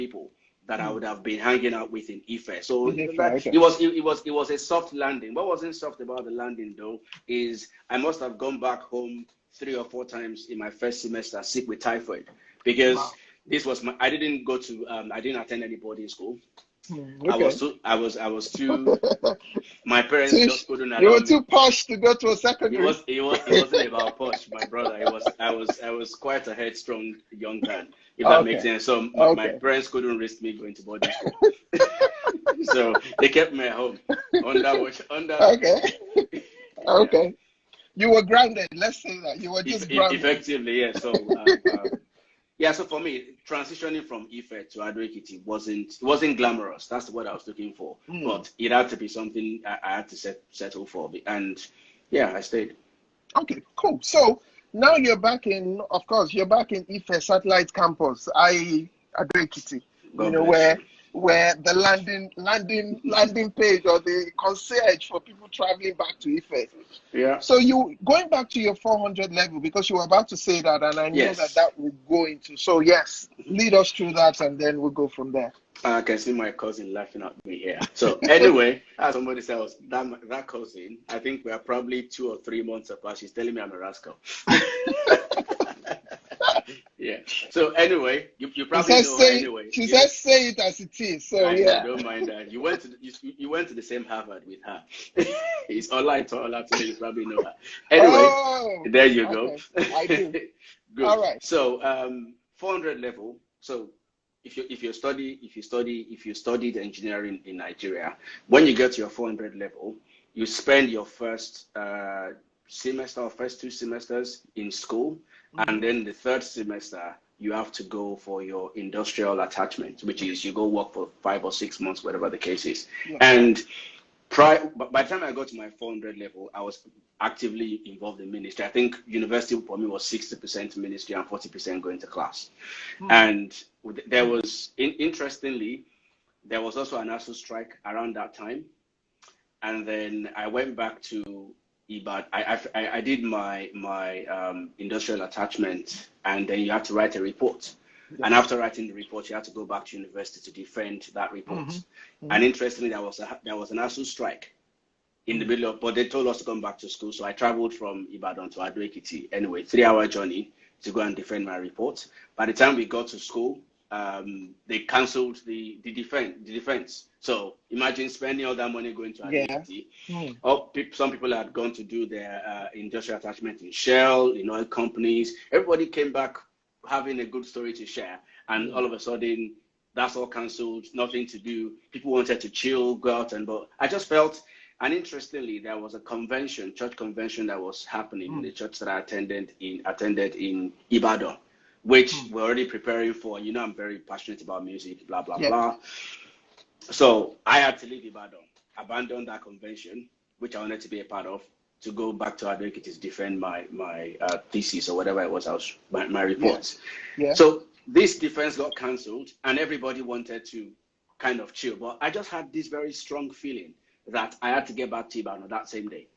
people that I would have been hanging out with in Ife. So Okay. it was a soft landing. What wasn't soft about the landing though is I must have gone back home 3 or 4 times in my first semester sick with typhoid because this was I didn't go to I didn't attend any boarding school. Okay. I was too my parents just couldn't You allow were me. too posh to go to a secondary. It wasn't about posh, my brother. I was quite a headstrong young man, if that makes sense. So my parents couldn't risk me going to boarding school. So they kept me at home Okay. You were grounded. Let's say that you were just grounded. Effectively, yeah. So so for me, transitioning from Ife to Ado-Ekiti wasn't glamorous. That's what I was looking for. But it had to be something I had to settle for. And yeah, I stayed. Okay, cool. So now you're back in, of course, you're back in Ife Satellite Campus, i.e. Ado-Ekiti, where the landing page or the concierge for people traveling back to Ife. Yeah. So you going back to your 400 level, because you were about to say that, and I know that will go into. So yes, lead us through that, and then we'll go from there. I can see my cousin laughing at me here. So anyway, as somebody said, that cousin, I think we are probably 2 or 3 months apart. She's telling me I'm a rascal. Yeah. So anyway, you probably know her anyway. She says say it as it is. So I yeah. don't mind that. You went to the same Harvard with her. It's online to all after you probably know her. Anyway, there you go. I do. Good. All right. So 400 level. So if you studied engineering in Nigeria, when you get to your 400 level, you spend your first semester or first 2 semesters in school, and then the 3rd semester you have to go for your industrial attachment, which is you go work for 5 or 6 months, whatever the case is. Yeah. And by the time I got to my 400 level, I was actively involved in ministry. I think university for me was 60% ministry and 40% going to class. And there was, interestingly, there was also an ASU strike around that time. And then I went back to Ibadan. I did my industrial attachment, and then you have to write a report. Yeah. And after writing the report, you have to go back to university to defend that report. And interestingly, there was an ASU strike in the middle of, but they told us to come back to school. So I traveled from Ibadan to Ado-Ekiti. Anyway, 3-hour journey to go and defend my report. By the time we got to school, they cancelled the defense. So imagine spending all that money going to Ado-Ekiti. Some people had gone to do their industrial attachment in Shell, in oil companies. Everybody came back having a good story to share, and all of a sudden that's all cancelled, nothing to do. People wanted to chill, go out, but I just felt, and interestingly, there was a church convention that was happening in the church that I attended in Ibadan, which we're already preparing for. You know, I'm very passionate about music, blah blah blah. So I had to leave Ibadan, abandon that convention, which I wanted to be a part of, to go back to Ado-Ekiti to defend my thesis or whatever it was, my reports. Yeah. So this defense got cancelled, and everybody wanted to kind of chill. But I just had this very strong feeling that I had to get back to Ibadan that same day.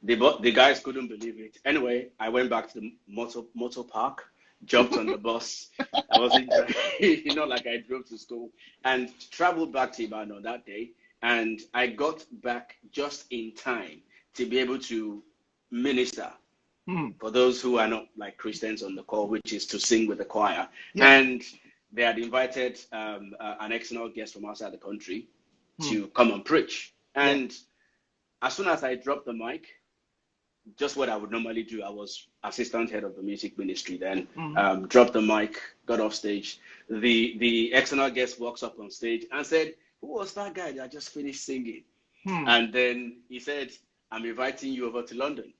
The guys couldn't believe it. Anyway, I went back to the motor park, jumped on the bus. I wasn't, like I drove to school, and traveled back to Ibadan that day. And I got back just in time to be able to minister for those who are not like Christians on the call, which is to sing with the choir. Yeah. And they had invited an external guest from outside the country to come and preach. And as soon as I dropped the mic, just what I would normally do, I was assistant head of the music ministry then, dropped the mic, got off stage. The external guest walks up on stage and said, "Who was that guy that just finished singing?" And then he said, "I'm inviting you over to London."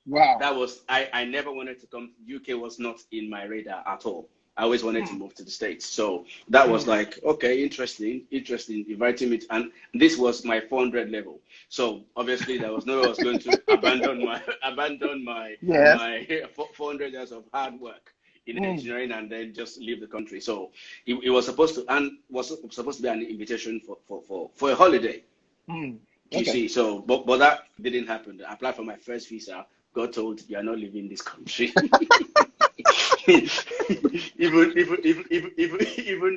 Wow. That was, I never wanted to come. UK was not in my radar at all. I always wanted to move to the States. So that was like, okay, interesting, inviting me. And this was my 400 level. So obviously there was no way I was going to abandon my 400 years of hard work in engineering and then just leave the country. So it was supposed to be an invitation for a holiday. You see, so but that didn't happen. I applied for my first visa, got told you are not leaving this country. even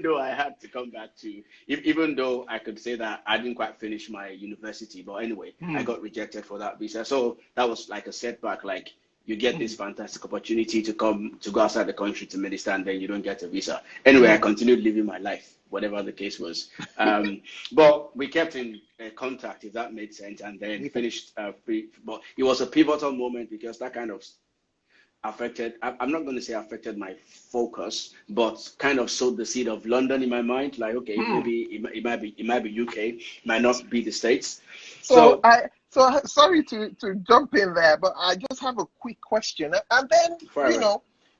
though I had to come back to, even though I could say that I didn't quite finish my university, but anyway, I got rejected for that visa. So that was like a setback. Like you get this fantastic opportunity to go outside the country to minister, and then you don't get a visa. Anyway, I continued living my life, whatever the case was. But we kept in contact, if that made sense, and then finished. But it was a pivotal moment because that kind of affected, I'm not going to say affected my focus, but kind of sowed the seed of London in my mind. Like, okay, maybe it might be UK, it might not be the States. So sorry to jump in there, but I just have a quick question. And then,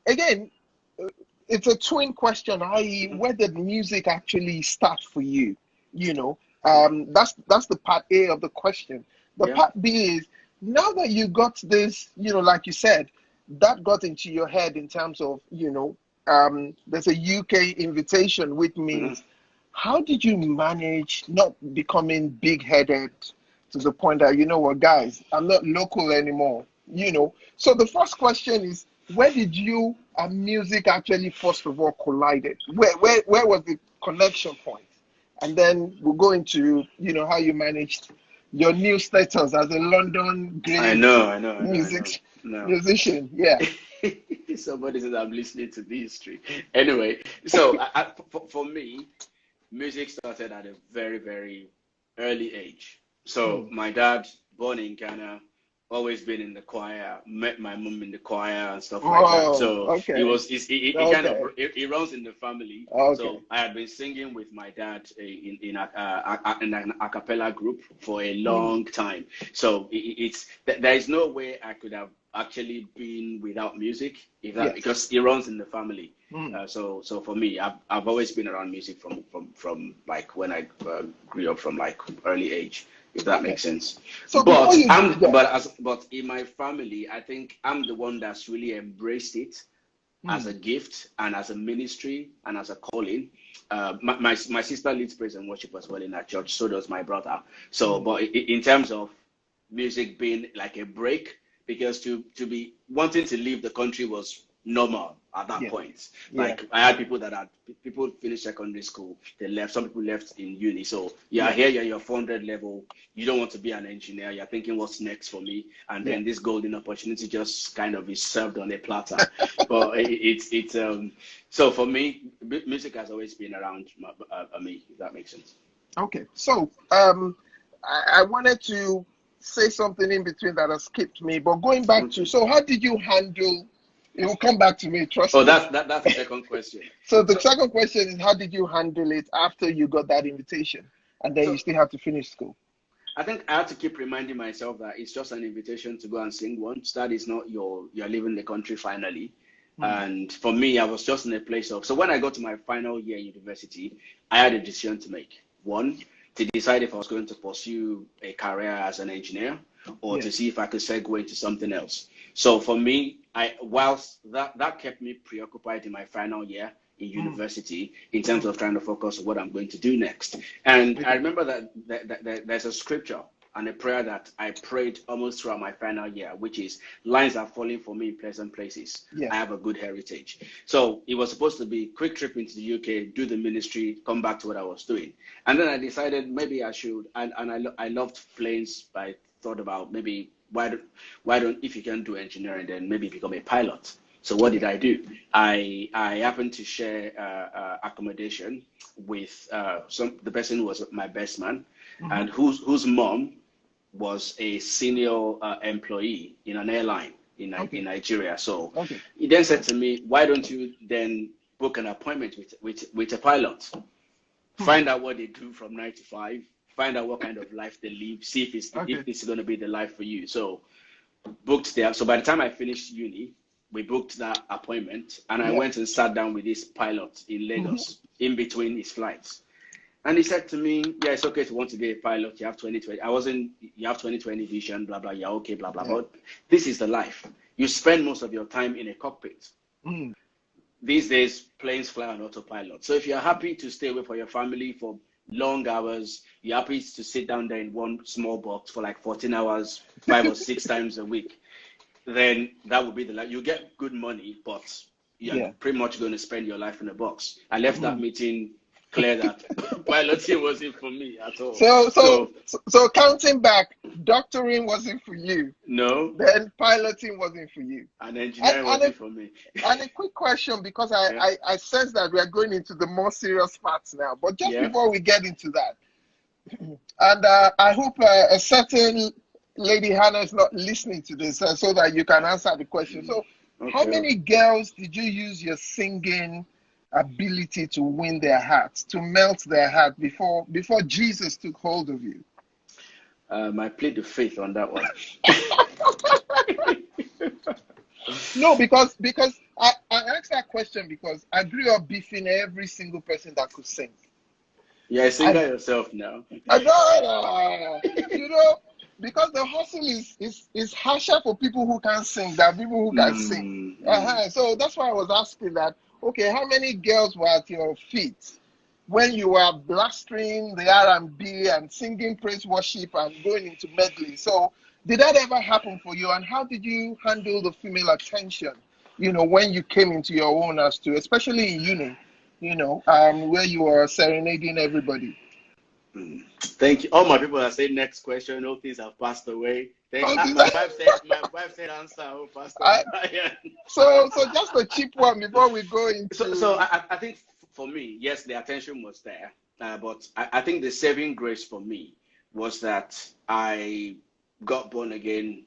again, it's a twin question, i.e., where did music actually start for you? That's the part A of the question. The part B is, now that you got this, like you said, that got into your head in terms of, there's a UK invitation, which means, how did you manage not becoming big-headed to the point that, you know what, guys, I'm not local anymore, So the first question is, where did you and music actually, first of all, collided? Where was the connection point? And then we'll go into, how you managed your new status as a London great I know. musician. Yeah. Somebody said I'm listening to the history. Anyway, so for me, music started at a very, very early age. So my dad, born in Ghana, always been in the choir, met my mom in the choir and stuff like that. So it runs in the family. So I had been singing with my dad in an a cappella group for a long time. So there is no way I could have actually been without music because it runs in the family. So for me, I've always been around music from like when I grew up, from like early age, if that makes sense. So but in my family, I think I'm the one that's really embraced it as a gift and as a ministry and as a calling. My sister leads praise and worship as well in our church. So does my brother. So, but in terms of music being like a break, because to be wanting to leave the country was normal at that point. Like I had people finished secondary school, they left. Some people left in uni. So here you're your 400 level. You don't want to be an engineer. You're thinking, what's next for me? And then this golden opportunity just kind of is served on a platter. But it's so for me, music has always been around me. If that makes sense. Okay, so I wanted to say something in between that has skipped me, but going back to, so how did you handle? It will come back to me, trust me. That's the second question. So the second question is, how did you handle it after you got that invitation and then you still have to finish school? I think I have to keep reminding myself that it's just an invitation to go and sing once. That is not you're leaving the country finally. And for me, I was just in a place of, so when I got to my final year in university, I had a decision to make. One, to decide if I was going to pursue a career as an engineer or to see if I could segue into something else. So for me, whilst that kept me preoccupied in my final year in university in terms of trying to focus on what I'm going to do next. And I remember that there's a scripture and a prayer that I prayed almost throughout my final year, which is, lines are falling for me in pleasant places. I have a good heritage. So it was supposed to be quick trip into the UK, do the ministry, come back to what I was doing. And then I decided maybe I should, and I loved planes. I thought about maybe why don't if you can do engineering, then maybe become a pilot. So what did I do? I happened to share accommodation with the person who was my best man, and whose mom was a senior employee in an airline in Nigeria. So he then said to me, why don't you then book an appointment with a pilot? Find out what they do from 9 to 5, find out what kind of life they live, see if it's going to be the life for you. So booked there. So by the time I finished uni, we booked that appointment, and I went and sat down with this pilot in Lagos in between his flights. And he said to me, yeah, it's okay to want to be a pilot. You have 2020. You have 2020 vision, blah, blah. Yeah, okay, blah, blah. But this is the life. You spend most of your time in a cockpit. These days, planes fly on autopilot. So if you're happy to stay away from your family for long hours, you're happy to sit down there in one small box for like 14 hours, 5 or 6 times a week, then that would be the life. You get good money, but you're pretty much going to spend your life in a box. I left that meeting clear that piloting wasn't for me at all. So counting back, doctoring wasn't for you. No. Then piloting wasn't for you. And engineering wasn't for me. And a quick question, because I sense that we are going into the more serious parts now. But just before we get into that, and I hope a certain Lady Hannah is not listening to this so that you can answer the question. So how many girls did you use your singing ability to win their hearts, to melt their heart before Jesus took hold of you? I plead the faith on that one. No, because I asked that question because I grew up beefing every single person that could sing. You're a singer yourself now. You know, because the hustle is harsher for people who can't sing than people who can sing. So that's why I was asking that. Okay, how many girls were at your feet when you were blastering the R&B and singing praise worship and going into medley? So did that ever happen for you? And how did you handle the female attention, when you came into your own as to, especially in uni, where you were serenading everybody? Thank you. All my people are saying next question. All things have passed away. My wife said answer. Oh, Pastor. So just a cheap one before we go into. So I think for me, yes, the attention was there, but I think the saving grace for me was that I got born again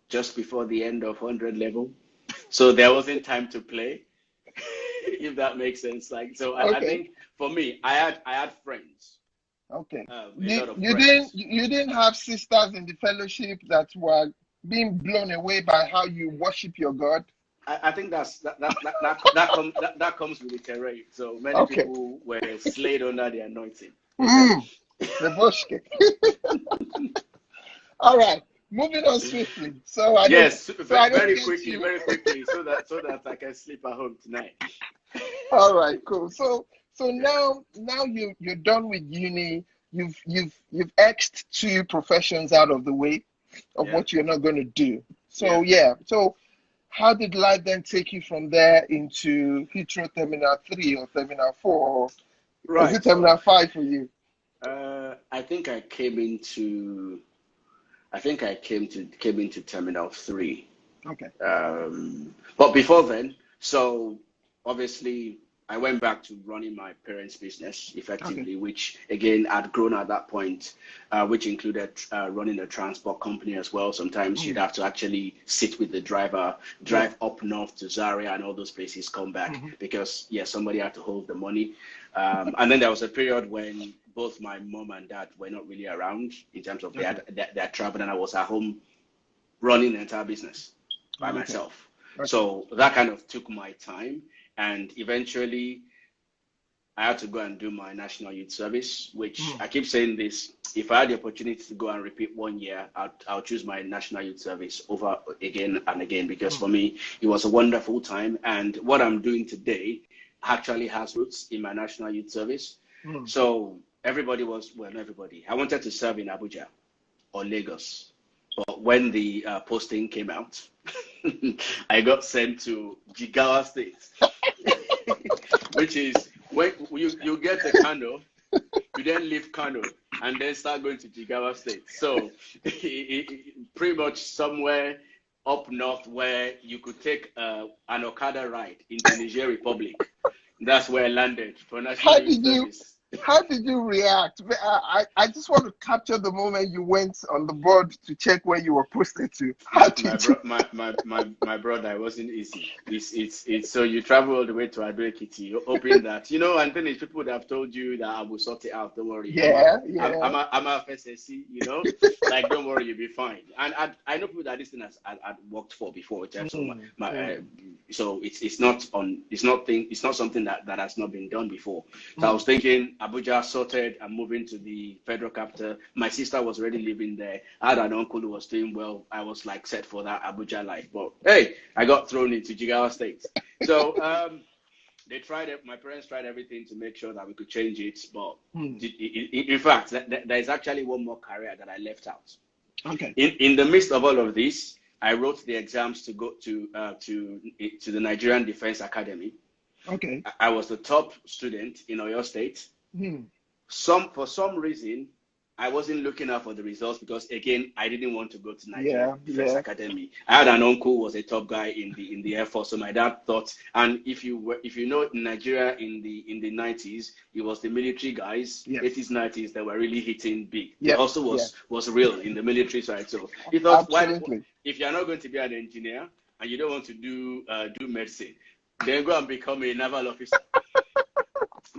just before the end of 100 level, so there wasn't time to play. If that makes sense. I think for me, I had friends. Okay. You didn't have sisters in the fellowship that were being blown away by how you worship your God? I think that comes with the terrain. So many people were slayed under the anointing. The bushke. All right. Moving on swiftly. Very quickly, so that I can sleep at home tonight. All right, cool. So now you're done with uni. You've X'd 2 professions out of the way of what you're not going to do. So So how did life then take you from there into Heathrow Terminal 3 or Terminal 4? Or was it Terminal 5 for you? I think I came into Terminal 3. Okay. But before then, so obviously I went back to running my parents' business effectively, which again had grown at that point, which included running a transport company as well. Sometimes you'd have to actually sit with the driver, drive up north to Zaria and all those places, come back because somebody had to hold the money. And then there was a period when both my mom and dad were not really around in terms of their travel, and I was at home running the entire business by myself. So that kind of took my time. And eventually, I had to go and do my National Youth Service, which I keep saying this. If I had the opportunity to go and repeat 1 year, I'll choose my National Youth Service over again and again, because for me, it was a wonderful time. And what I'm doing today actually has roots in my National Youth Service. So everybody not everybody. I wanted to serve in Abuja or Lagos. But when the posting came out, I got sent to Jigawa State, which is when you get a Kano, you then leave Kano and then start going to Jigawa State. So pretty much somewhere up north where you could take an Okada ride in the Niger Republic. That's where I landed for National Youth Service. How did you react? I just want to capture the moment you went on the board to check where you were posted to. My brother, it wasn't easy. It's so you travel all the way to Ado Ekiti, hoping that and then it's people that have told you that I will sort it out. Don't worry. I'm a FSSC. Like don't worry, you'll be fine. And I know people that this thing I'd worked for before in terms of so it's not something that has not been done before. So I was thinking Abuja sorted, I'm moving to the federal capital. My sister was already living there. I had an uncle who was doing well. I was like set for that Abuja life. But hey, I got thrown into Jigawa State. So they tried it. My parents tried everything to make sure that we could change it. But in fact, there is actually one more career that I left out. Okay. In the midst of all of this, I wrote the exams to go to the Nigerian Defense Academy. Okay. I was the top student in Oyo State. For some reason, I wasn't looking out for the results because again, I didn't want to go to Nigerian Defense Academy. I had an uncle who was a top guy in the Air Force, so my dad thought. And if you know Nigeria in the 90s, it was the military guys, 80s, 90s that were really hitting big. He also was real in the military side. So he thought, if you're not going to be an engineer and you don't want to do medicine, then go and become a naval officer.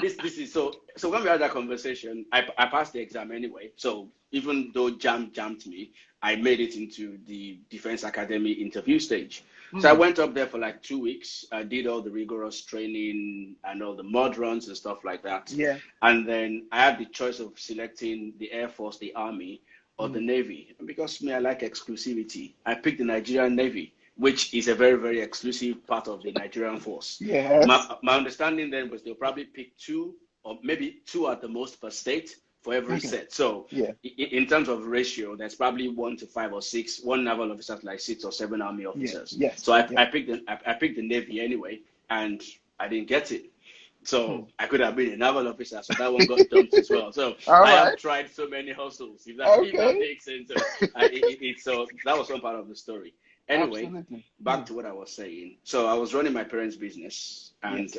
This is so when we had that conversation, I passed the exam anyway. So even though jammed me, I made it into the Defense Academy interview stage. So I went up there for like 2 weeks. I did all the rigorous training and all the mud runs and stuff like that. And then I had the choice of selecting the Air Force, the Army, or the Navy. And because I like exclusivity, I picked the Nigerian Navy, which is a very, very exclusive part of the Nigerian force. My understanding then was they'll probably pick 2 or maybe 2 at the most per state for every set. So in terms of ratio, there's probably 1 to 5 or 6, 1 naval officer to like 6 or 7 army officers. So I picked the Navy anyway, and I didn't get it. So I could have been a naval officer, so that one got dumped as well. So I have tried so many hustles, if that makes sense. So that was one part of the story. Anyway, back to what I was saying. So I was running my parents' business and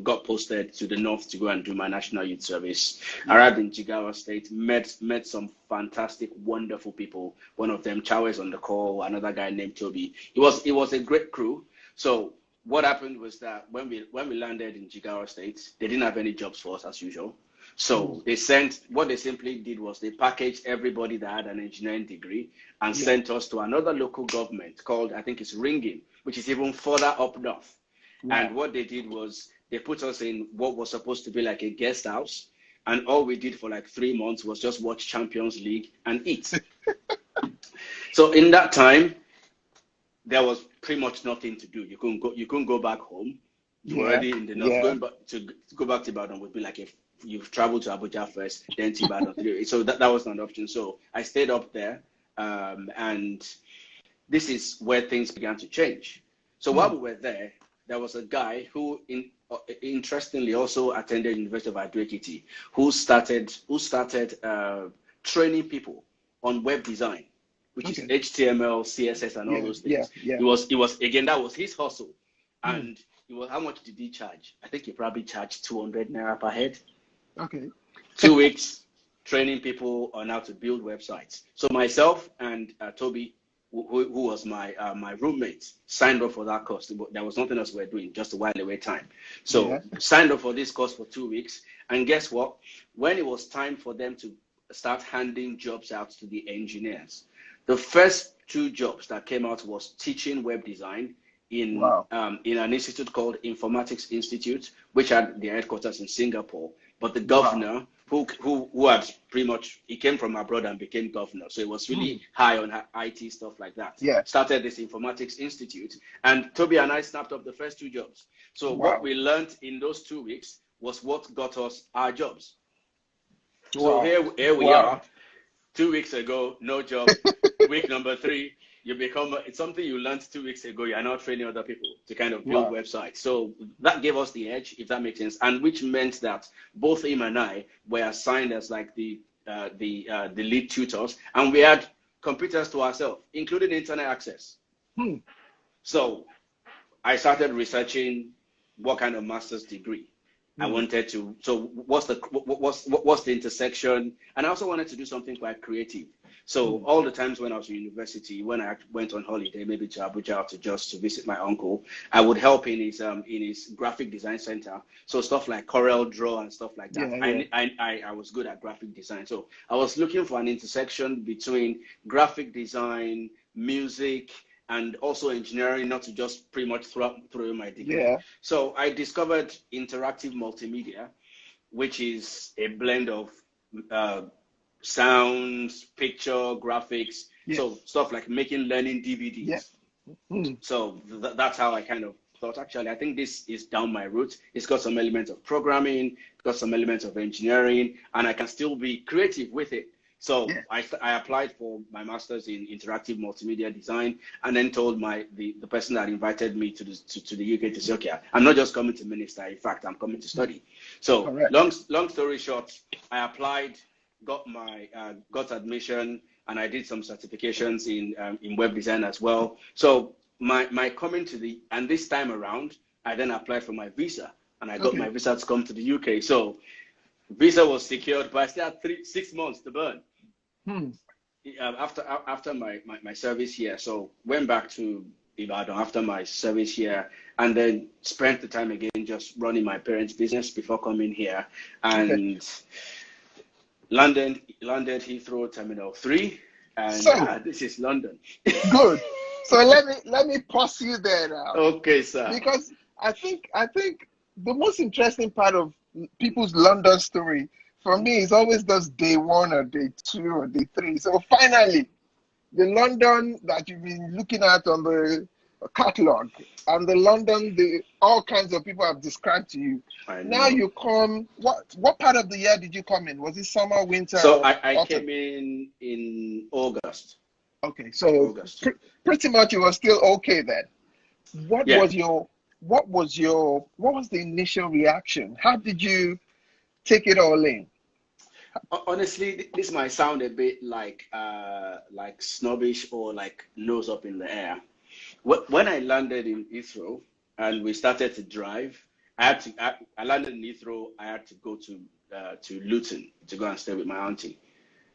got posted to the north to go and do my national youth service. Arrived in Jigawa State, met some fantastic, wonderful people. One of them, Chawes on the call, another guy named Toby. It was a great crew. So what happened was that when we landed in Jigawa State, they didn't have any jobs for us as usual. So they simply did was they packaged everybody that had an engineering degree and sent us to another local government called, I think it's Ringin, which is even further up north. And what they did was they put us in what was supposed to be like a guest house. And all we did for like 3 months was just watch Champions League and eat. So in that time, there was pretty much nothing to do. You couldn't go back home. You were already in the north. Going back to go back to Ibadan would be like if you've traveled to Abuja first, then to Ibadan. So that was not an option. So I stayed up there, and this is where things began to change. So while we were there, there was a guy who, interestingly, also attended University of Ado-Ekiti, who started training people on web design, which is HTML, CSS, and all those things. It was again, that was his hustle, and how much did he charge? I think he probably charged 200 naira per head. 2 weeks training people on how to build websites. So myself and Toby, who was my roommate, signed up for that course. There was nothing else we were doing, just a while away time. So signed up for this course for 2 weeks. And guess what? When it was time for them to start handing jobs out to the engineers, the first 2 jobs that came out was teaching web design in an institute called Informatics Institute, which had their headquarters in Singapore. But the governor, who had pretty much, he came from abroad and became governor. So he was really high on IT stuff like that. Started this Informatics Institute. And Toby and I snapped up the first 2 jobs. So what we learned in those 2 weeks was what got us our jobs. So here we are, 2 weeks ago, no job. Week number 3, you become, it's something you learned 2 weeks ago. You are now training other people to kind of build websites. So that gave us the edge, if that makes sense. And which meant that both him and I were assigned as like the lead tutors, and we had computers to ourselves, including internet access. So I started researching what kind of master's degree I wanted to. So what's the intersection? And I also wanted to do something quite creative. So all the times when I was in university, when I went on holiday, maybe to Abuja or to just to visit my uncle, I would help in his graphic design center. So stuff like Corel Draw and stuff like that. I was good at graphic design. So I was looking for an intersection between graphic design, music, and also engineering, not to just pretty much throw in my degree. So I discovered interactive multimedia, which is a blend of sounds, picture, graphics, so stuff like making learning DVDs. So that's how I kind of thought, actually, I think this is down my route. It's got some elements of programming, it's got some elements of engineering, and I can still be creative with it. So Yeah. I applied for my master's in interactive multimedia design, and then told the person that invited me to the UK to say, okay, I'm not just coming to minister. In fact, I'm coming to study. So Correct. long story short, I applied, got admission, and I did some certifications in web design as well. So my coming and this time around, I then applied for my visa, and I got Okay. my visa to come to the UK. So visa was secured, but I still had 6 months to burn. After my service here. So went back to Ibadan after my service here, and then spent the time again just running my parents' business before coming here, and landed Heathrow Terminal 3, and this is London. Good. So let me pause you there now. Okay, sir. Because I think the most interesting part of people's London story for me is always those day 1 or day 2 or day 3. So finally, the London that you've been looking at on the catalog, and the London all kinds of people have described to you. Now you come. What part of the year did you come in? Was it summer, winter? So I came in August. Okay, so pretty much it was still okay then. What was the initial reaction? How did you take it all in? Honestly, this might sound a bit like snobbish or like nose up in the air. When I landed in Heathrow and we started to drive, I landed in Heathrow. I had to go to Luton to go and stay with my auntie,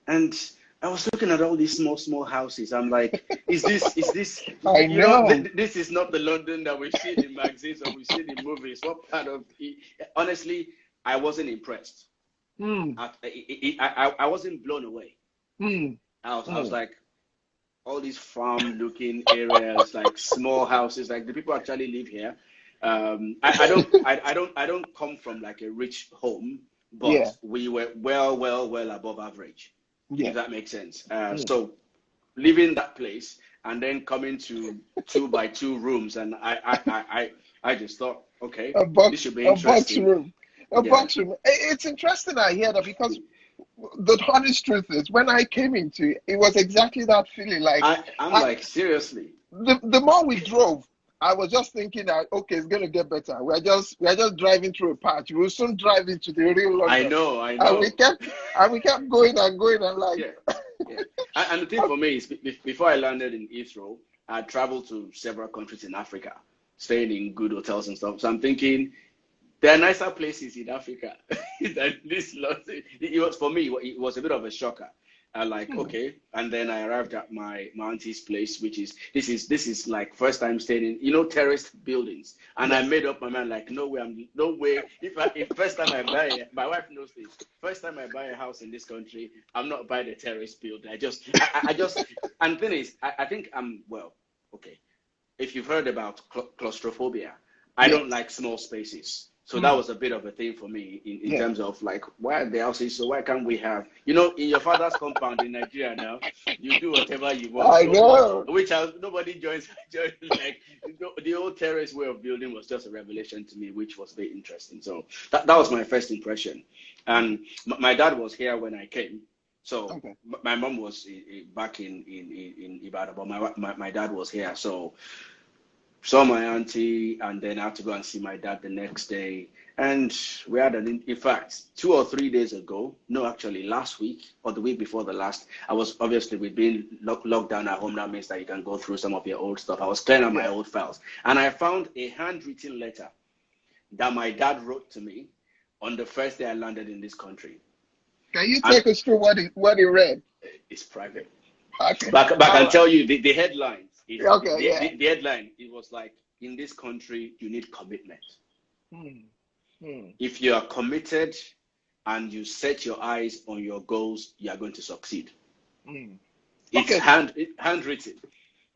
and I was looking at all these small houses. I'm like, is this? I know. This is not the London that we've seen in magazines or we've seen in movies. What part of it? Honestly, I wasn't impressed. I wasn't blown away. I was like, all these farm-looking areas, like small houses, like the people actually live here. I don't come from like a rich home, but we were well above average. If that makes sense. So leaving that place and then coming to 2x2 rooms, and I just thought, okay, this should be interesting. A box room. It's interesting I hear that, because the honest truth is, when I came into it, it was exactly that feeling. Like I'm like, seriously. The more we drove, I was just thinking that, okay, it's gonna get better. We're just driving through a patch. We'll soon drive into the real London. I know. And we kept going and going, and like. Yeah. And the thing for me is, before I landed in Heathrow, I traveled to several countries in Africa, staying in good hotels and stuff. So I'm thinking, there are nicer places in Africa than this. It was, for me, it was a bit of a shocker. Okay, and then I arrived at my auntie's place, which is this is like first time staying in terraced buildings, and I made up my mind, like, no way. If first time I buy, my wife knows this. First time I buy a house in this country, I'm not buying a terraced building. I just and the thing is, I think okay. If you've heard about claustrophobia, I don't like small spaces. So that was a bit of a thing for me in terms of like, why are the houses? So why can't we have, in your father's compound in Nigeria now, you do whatever you want. I know. Which house, nobody joins. Like, the old terrace way of building was just a revelation to me, which was very interesting. So that was my first impression. And my dad was here when I came. So my mom was back in Ibadan, but my dad was here. So saw my auntie, and then I had to go and see my dad the next day. And we had in fact, 2 or 3 days ago, no, actually last week or the week before the last, we've been locked down at home. That means that you can go through some of your old stuff. I was clearing out my old files, and I found a handwritten letter that my dad wrote to me on the first day I landed in this country. Can you take us through what he read? It's private. Okay. But I can tell you the headlines. The headline, it was like, in this country, you need commitment. If you are committed and you set your eyes on your goals, you are going to succeed. It's handwritten.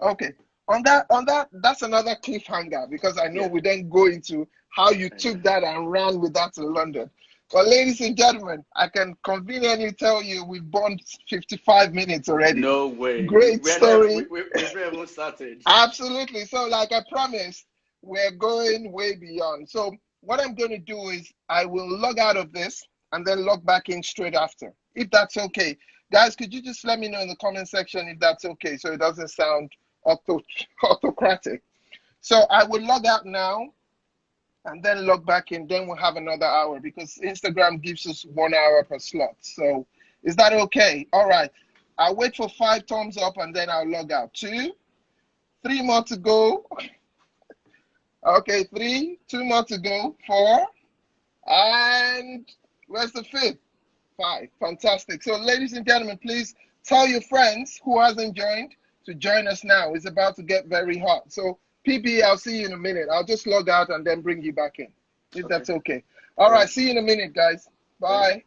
Okay. On that, that's another cliffhanger, because I know we then go into how you took that and ran with that to London. But ladies and gentlemen, I can conveniently tell you we've burned 55 minutes already. No way. Great story. We've even started. Absolutely. So like I promised, we're going way beyond. So what I'm going to do is I will log out of this and then log back in straight after, if that's okay. Guys, could you just let me know in the comment section if that's okay, so it doesn't sound autocratic. So I will log out now and then log back in. Then we'll have another hour because Instagram gives us 1 hour per slot. So is that okay? All right. I'll wait for 5 thumbs up and then I'll log out. 2, 3 more to go. Okay, 3, 2 more to go. 4, and where's the 5th? 5. Fantastic. So, ladies and gentlemen, please tell your friends who hasn't joined to join us now. It's about to get very hot. So, PB, I'll see you in a minute. I'll just log out and then bring you back in, if that's okay. All right. See you in a minute, guys. Bye.